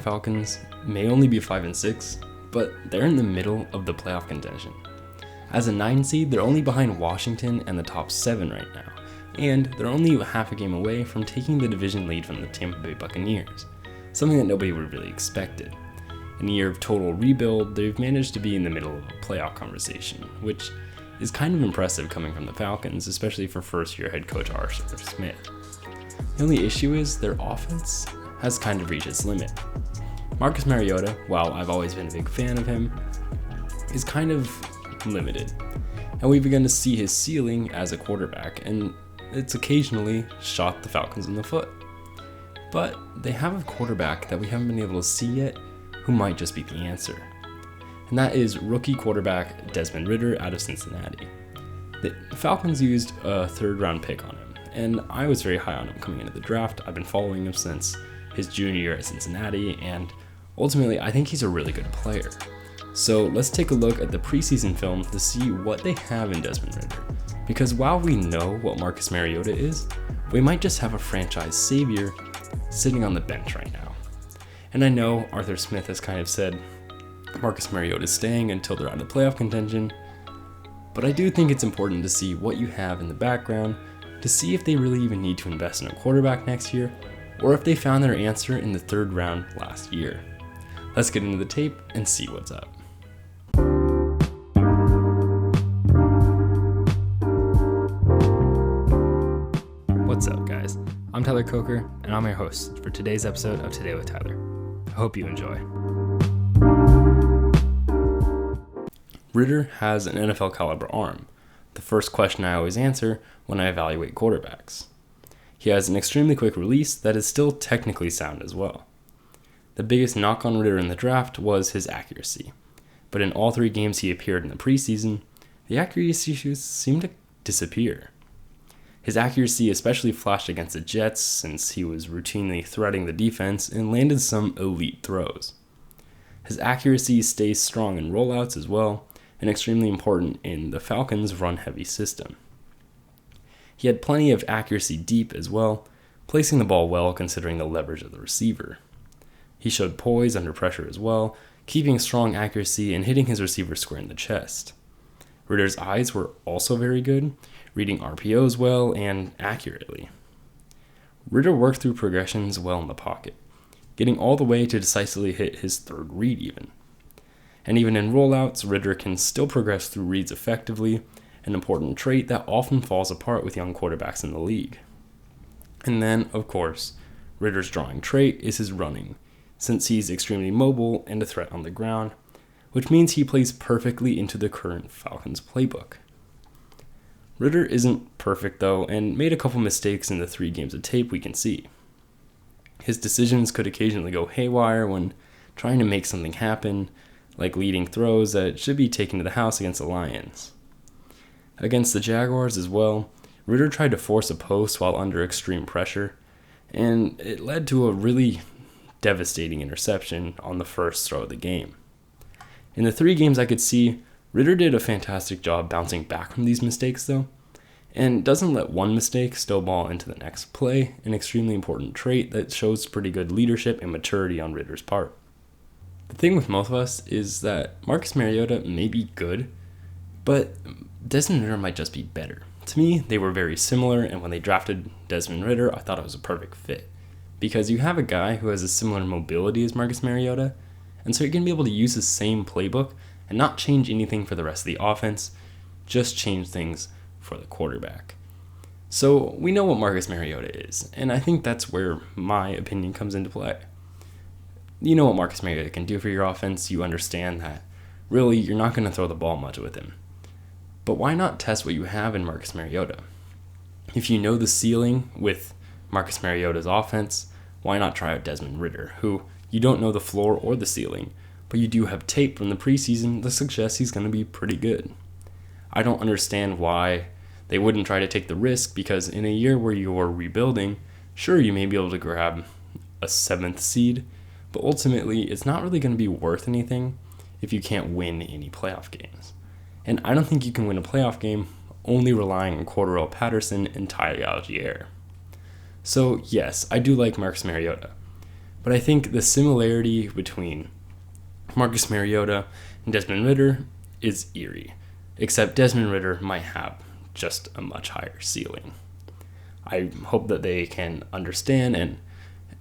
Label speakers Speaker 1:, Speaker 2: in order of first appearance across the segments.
Speaker 1: Falcons may only be 5-6, but they're in the middle of the playoff contention. As a 9 seed, they're only behind Washington and the top 7 right now, and they're only half a game away from taking the division lead from the Tampa Bay Buccaneers, something that nobody would really expected. In a year of total rebuild, they've managed to be in the middle of a playoff conversation, which is kind of impressive coming from the Falcons, especially for first-year head coach Arthur Smith. The only issue is their offense has kind of reached its limit. Marcus Mariota, while I've always been a big fan of him, is kind of limited, and we've begun to see his ceiling as a quarterback, and it's occasionally shot the Falcons in the foot. But they have a quarterback that we haven't been able to see yet who might just be the answer. And that is rookie quarterback Desmond Ritter out of Cincinnati. The Falcons used a 3rd-round pick on him, and I was very high on him coming into the draft. I've been following him since his junior year at Cincinnati, and ultimately I think he's a really good player. So let's take a look at the preseason film to see what they have in Desmond Ritter. Because while we know what Marcus Mariota is, we might just have a franchise savior sitting on the bench right now. And I know Arthur Smith has kind of said Marcus Mariota is staying until they're out of playoff contention, but I do think it's important to see what you have in the background to see if they really even need to invest in a quarterback next year, or if they found their answer in the 3rd round last year. Let's get into the tape and see what's up. What's up, guys? I'm Tyler Coker, and I'm your host for today's episode of Today with Tyler. I hope you enjoy. Ritter has an NFL caliber arm, the first question I always answer when I evaluate quarterbacks. He has an extremely quick release that is still technically sound as well. The biggest knock on Ritter in the draft was his accuracy, but in all 3 games he appeared in the preseason, the accuracy issues seemed to disappear. His accuracy especially flashed against the Jets since he was routinely threading the defense and landed some elite throws. His accuracy stays strong in rollouts as well, and extremely important in the Falcons' run-heavy system. He had plenty of accuracy deep as well, placing the ball well considering the leverage of the receiver. He showed poise under pressure as well, keeping strong accuracy and hitting his receiver square in the chest. Ritter's eyes were also very good, reading RPOs well and accurately. Ritter worked through progressions well in the pocket, getting all the way to decisively hit his 3rd read even. And even in rollouts, Ritter can still progress through reads effectively, an important trait that often falls apart with young quarterbacks in the league. And then, of course, Ritter's drawing trait is his running, since he's extremely mobile and a threat on the ground, which means he plays perfectly into the current Falcons playbook. Ritter isn't perfect though, and made a couple mistakes in the 3 games of tape we can see. His decisions could occasionally go haywire when trying to make something happen, like leading throws that should be taken to the house against the Lions. Against the Jaguars as well, Ritter tried to force a post while under extreme pressure, and it led to a really devastating interception on the first throw of the game. In the 3 games I could see, Ritter did a fantastic job bouncing back from these mistakes though, and doesn't let one mistake snowball into the next play, an extremely important trait that shows pretty good leadership and maturity on Ritter's part. The thing with most of us is that Marcus Mariota may be good, but Desmond Ritter might just be better. To me, they were very similar, and when they drafted Desmond Ritter, I thought it was a perfect fit. Because you have a guy who has a similar mobility as Marcus Mariota, and so you're going to be able to use the same playbook and not change anything for the rest of the offense, just change things for the quarterback. So we know what Marcus Mariota is, and I think that's where my opinion comes into play. You know what Marcus Mariota can do for your offense, you understand that really you're not going to throw the ball much with him. But why not test what you have in Marcus Mariota? If you know the ceiling with Marcus Mariota's offense, why not try out Desmond Ritter, who you don't know the floor or the ceiling, but you do have tape from the preseason that suggests he's going to be pretty good. I don't understand why they wouldn't try to take the risk, because in a year where you're rebuilding, sure, you may be able to grab a 7th seed, but ultimately it's not really going to be worth anything if you can't win any playoff games. And I don't think you can win a playoff game only relying on Cordarrelle Patterson and Ty Algier. So yes, I do like Marcus Mariota, But I think the similarity between Marcus Mariota and Desmond Ritter is eerie, except Desmond Ritter might have just a much higher ceiling. I hope that they can understand and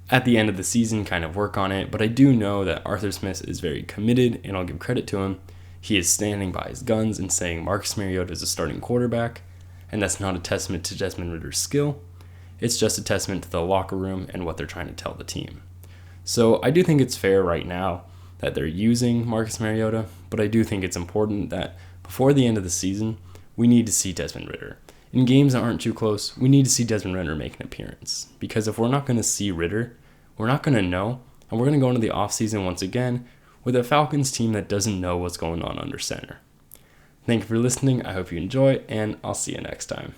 Speaker 1: at the end of the season kind of work on it, but I do know that Arthur Smith is very committed, and I'll give credit to him. He is standing by his guns and saying Marcus Mariota is a starting quarterback, and that's not a testament to Desmond Ritter's skill. It's just a testament to the locker room and what they're trying to tell the team. So I do think it's fair right now that they're using Marcus Mariota, but I do think it's important that before the end of the season, we need to see Desmond Ritter. In games that aren't too close, we need to see Desmond Ritter make an appearance. Because if we're not going to see Ritter, we're not going to know, and we're going to go into the offseason once again with a Falcons team that doesn't know what's going on under center. Thank you for listening. I hope you enjoy, and I'll see you next time.